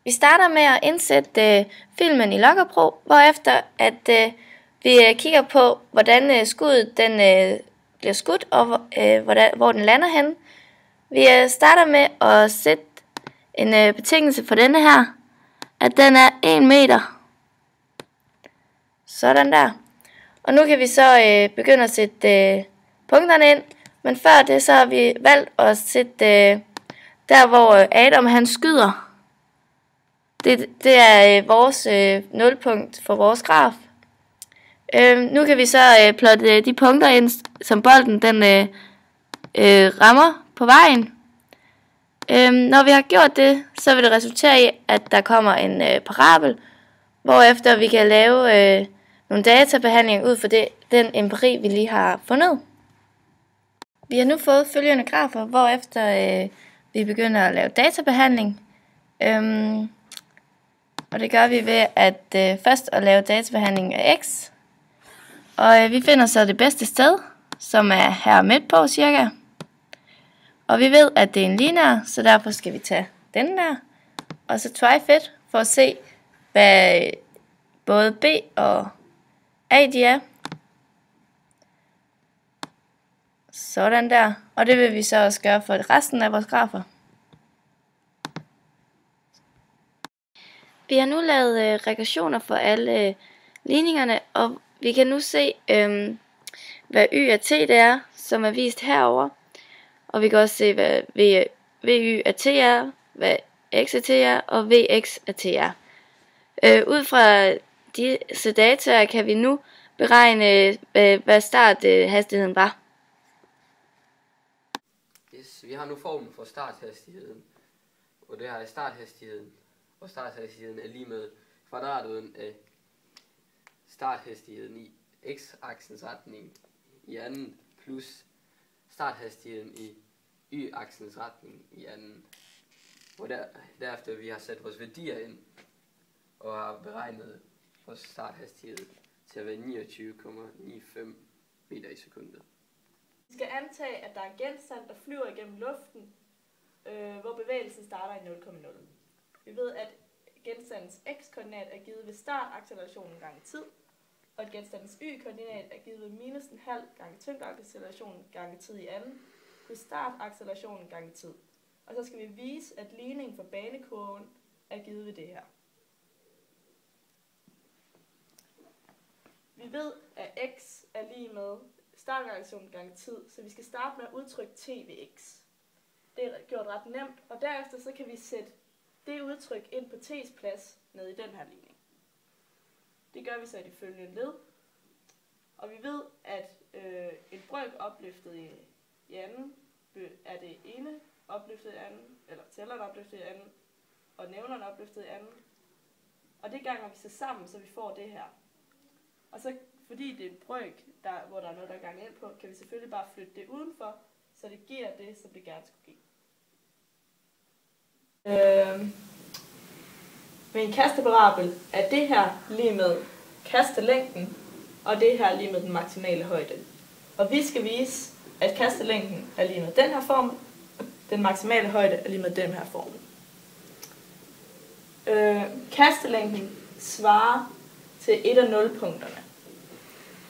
Vi starter med at indsætte filmen i Logger Pro, hvorefter at vi kigger på, hvordan skuddet bliver skudt, og hvor den lander hen. Vi starter med at sætte en betingelse for denne her, at den er 1 meter. Sådan der. Og nu kan vi så begynde at sætte punkterne ind, men før det så har vi valgt at sætte der, hvor Adam han skyder. Det er vores nulpunkt for vores graf. Nu kan vi så plotte de punkter ind, som bolden den rammer på vejen. Når vi har gjort det, så vil det resultere i, at der kommer en parabel, hvorefter vi kan lave nogle databehandlinger ud for den empiri, vi lige har fundet. Vi har nu fået følgende grafer, hvorefter vi begynder at lave databehandling. Og det gør vi ved at først at lave databehandling af x. Og vi finder så det bedste sted, som er her midt på cirka. Og vi ved, at det er en lineær, så derfor skal vi tage den der. Og så try fit for at se, hvad både B og A de er. Sådan der. Og det vil vi så også gøre for resten af vores grafer. Vi har nu lavet regressioner for alle ligningerne, og vi kan nu se, hvad y af t det er, som er vist herover. Og vi kan også se, hvad vy af t er, hvad x af t er, og vx af t er. Ud fra disse data kan vi nu beregne, hvad starthastigheden var. Yes, vi har nu formen for starthastigheden, og det her er starthastigheden. Og starthastigheden er lige med kvadratruden af starthastigheden i x-aksens retning i anden, plus starthastigheden i y-aksens retning i anden. Og derefter vi har sat vores værdier ind og har beregnet vores starthastighed til at være 29,95 meter i sekundet. Vi skal antage, at der er en genstand, der flyver igennem luften, hvor bevægelsen starter i 0,0. Vi ved, at genstandens x-koordinat er givet ved startaccelerationen gange tid, og at genstandens y-koordinat er givet ved minus en halv gange tyngdeaccelerationen gange tid i anden, plus startaccelerationen gange tid. Og så skal vi vise, at ligningen for banekurven er givet ved det her. Vi ved, at x er lige med startaccelerationen gange tid, så vi skal starte med at udtrykke t ved x. Det er gjort ret nemt, og derefter så kan vi sætte det udtryk ind på t's plads ned i den her ligning. Det gør vi så i de følgende led. Og vi ved, at en brøk opløftet i anden er det ene opløftet i anden, eller tælleren opløftet i anden, og nævneren opløftet i anden. Og det ganger vi så sammen, så vi får det her. Og så fordi det er en brøk, hvor der er noget, der er ganget ind på, kan vi selvfølgelig bare flytte det udenfor, så det giver det, som det gerne skulle give. Ved en kasteparabel er det her lige med kastelængden, og det her lige med den maksimale højde. Og vi skal vise, at kastelængden er lige med den her formel, og den maksimale højde er lige med den her formel. Kastelængden svarer til 1 af 0 punkterne.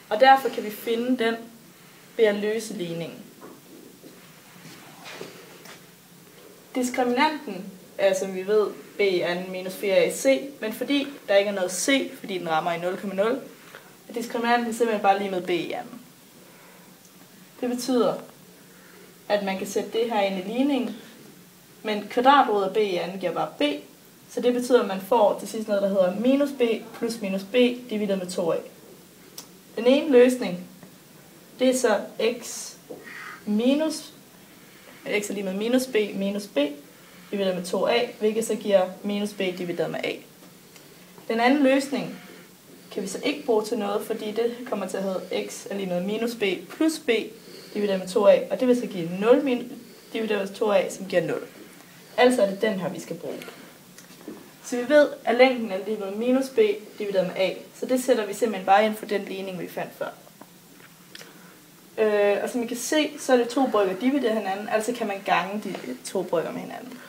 Og derfor kan vi finde den ved at løse ligningen. Diskriminanten er, som vi ved, b i anden minus 4a i c, men fordi der ikke er noget c, fordi den rammer i 0,0, er diskriminanten simpelthen bare lige med b i anden. Det betyder, at man kan sætte det her ind i ligningen, men kvadratrod af b i anden giver bare b, så det betyder, at man får til sidst noget, der hedder minus b plus minus b divideret med 2a. Den ene løsning, det er så x er lige med minus b divideret med 2a, hvilket så giver minus b divideret med a. Den anden løsning kan vi så ikke bruge til noget, fordi det kommer til at hedde x er lige med minus b plus b divideret med 2a, og det vil så give 0 divideret med 2a, som giver 0. Altså er det den her, vi skal bruge. Så vi ved, at længden er lige med minus b divideret med a, så det sætter vi simpelthen bare ind for den ligning, vi fandt før. Og som I kan se, så er det 2 brøker divideret hinanden, altså kan man gange de 2 brøker med hinanden.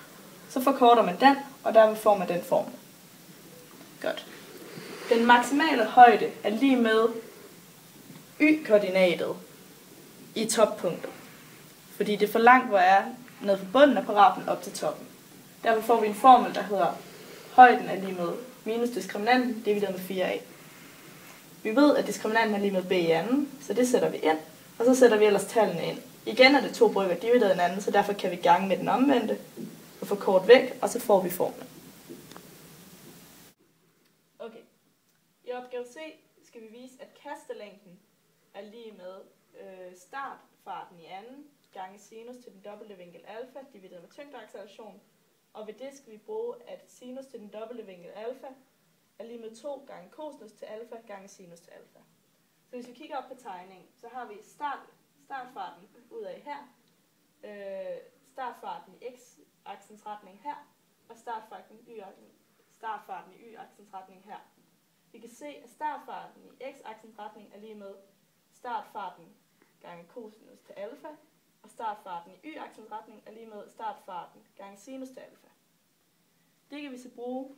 Så forkorter man den, og derved får man den formel. Godt. Den maksimale højde er lige med y-koordinatet i toppunktet. Fordi det er for langt, hvor jeg er ned fra bunden af parablen op til toppen. Derfor får vi en formel, der hedder højden er lige med minus diskriminanten divideret med 4a. Vi ved, at diskriminanten er lige med b i anden, så det sætter vi ind, og så sætter vi ellers tallene ind. Igen er det 2 brøker divideret hinanden, så derfor kan vi gange med den omvendte og få kort væk, og så får vi formlen. Okay. I opgave C skal vi vise, at kastelængden er lige med startfarten i anden gange sinus til den dobbelte vinkel alfa divideret med tyngdeacceleration. Og ved det skal vi bruge, at sinus til den dobbelte vinkel alfa er lige med 2 gange cosinus til alfa gange sinus til alfa. Så hvis vi kigger op på tegningen, så har vi startfarten ud af her, startfarten i x-aksens retning her, og startfarten i y-aksens retning her. Vi kan se, at startfarten i x-aksens retning er lige med startfarten gange cosinus til alfa, og startfarten i y-aksens retning er lige med startfarten gange sinus til alfa. Det kan vi så bruge,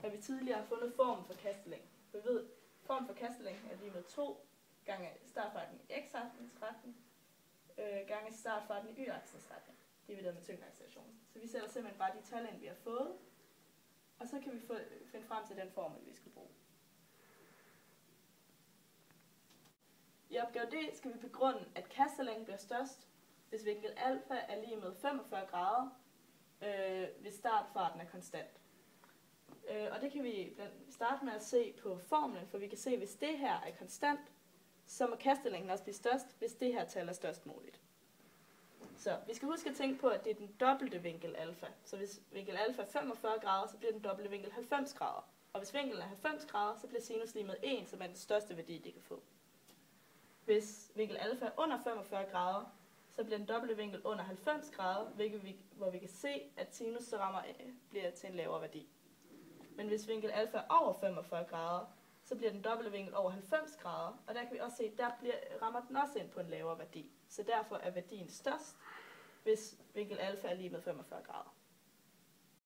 at vi tidligere har fundet formen for kastelængden. Vi ved, at formen for kastelængden er lige med 2 gange startfarten i x-aksens retning, gange startfarten i y-aksens retning, divideret med tyngdeaccelerationen. Så vi sætter simpelthen bare de tal ind, vi har fået, og så kan vi finde frem til den formel, vi skal bruge. I opgave D skal vi begrunde, at kastelængden bliver størst, hvis vinkel alfa er lige med 45 grader, hvis startfarten er konstant. Og det kan vi starte med at se på formlen, for vi kan se, at hvis det her er konstant, så må kastelængden også blive størst, hvis det her tal er størst muligt. Så vi skal huske at tænke på, at det er den dobbelte vinkel alfa. Så hvis vinkel alfa er 45 grader, så bliver den dobbelte vinkel 90 grader. Og hvis vinkelen er 90 grader, så bliver sinus lige med 1, som er den største værdi, det kan få. Hvis vinkel alfa er under 45 grader, så bliver den dobbelte vinkel under 90 grader, hvor vi kan se, at sinus så bliver til en lavere værdi. Men hvis vinkel alfa er over 45 grader, så bliver den dobbelte vinkel over 90 grader, og der kan vi også se, at der rammer den også ind på en lavere værdi. Så derfor er værdien størst, hvis vinkel alfa er lige med 45 grader.